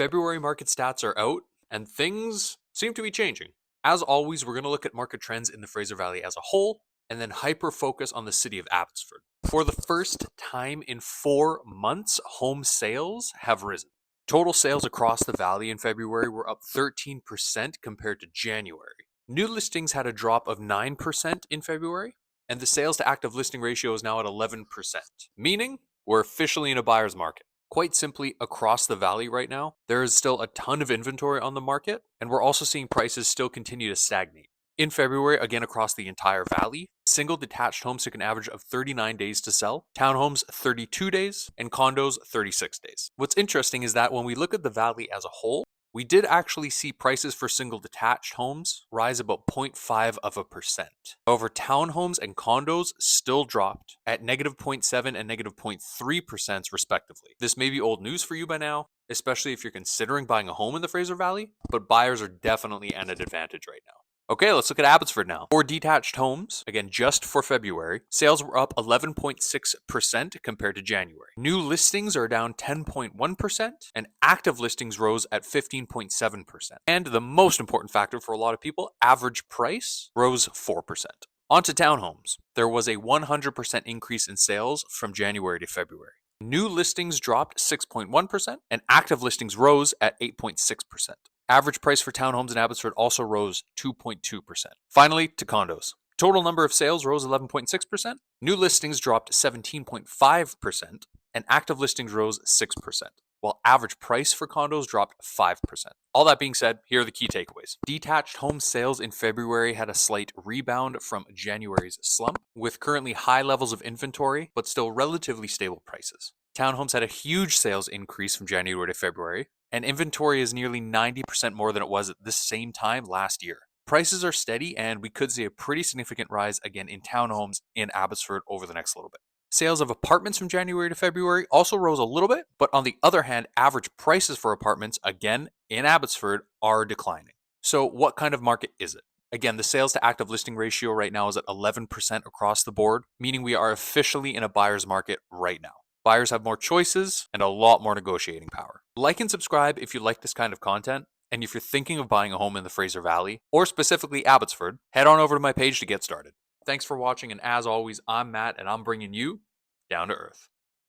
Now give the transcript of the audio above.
February market stats are out, and things seem to be changing. As always, we're going to look at market trends in the Fraser Valley as a whole, and then hyper focus on the city of Abbotsford. For the first time in 4 months, home sales have risen. Total sales across the valley in February were up 13% compared to January. New listings had a drop of 9% in February, and the sales to active listing ratio is now at 11%, meaning we're officially in a buyer's market. Quite simply, across the valley right now, there is still a ton of inventory on the market, and we're also seeing prices still continue to stagnate. In February, again across the entire valley, single detached homes took an average of 39 days to sell, townhomes 32 days, and condos 36 days. What's interesting is that when we look at the valley as a whole, we did actually see prices for single detached homes rise about 0.5%. However, townhomes and condos still dropped at negative 0.7 and negative 0.3% respectively. This may be old news for you by now, especially if you're considering buying a home in the Fraser Valley, but buyers are definitely at an advantage right now. Okay, let's look at Abbotsford now. For detached homes, again, just for February, sales were up 11.6% compared to January. New listings are down 10.1%, and active listings rose at 15.7%. And the most important factor for a lot of people, average price rose 4%. On to townhomes. There was a 100% increase in sales from January to February. New listings dropped 6.1%, and active listings rose at 8.6%. Average price for townhomes in Abbotsford also rose 2.2%. Finally, to condos. Total number of sales rose 11.6%, new listings dropped 17.5%, and active listings rose 6%, while average price for condos dropped 5%. All that being said, here are the key takeaways. Detached home sales in February had a slight rebound from January's slump, with currently high levels of inventory, but still relatively stable prices. Townhomes had a huge sales increase from January to February, and inventory is nearly 90% more than it was at this same time last year. Prices are steady, and we could see a pretty significant rise again in townhomes in Abbotsford over the next little bit. Sales of apartments from January to February also rose a little bit, but on the other hand, average prices for apartments, again, in Abbotsford are declining. So what kind of market is it? Again, the sales to active listing ratio right now is at 11% across the board, meaning we are officially in a buyer's market right now. Buyers have more choices and a lot more negotiating power. Like and subscribe if you like this kind of content, and if you're thinking of buying a home in the Fraser Valley, or specifically Abbotsford, head on over to my page to get started. Thanks for watching, and as always, I'm Matt, and I'm bringing you down to earth.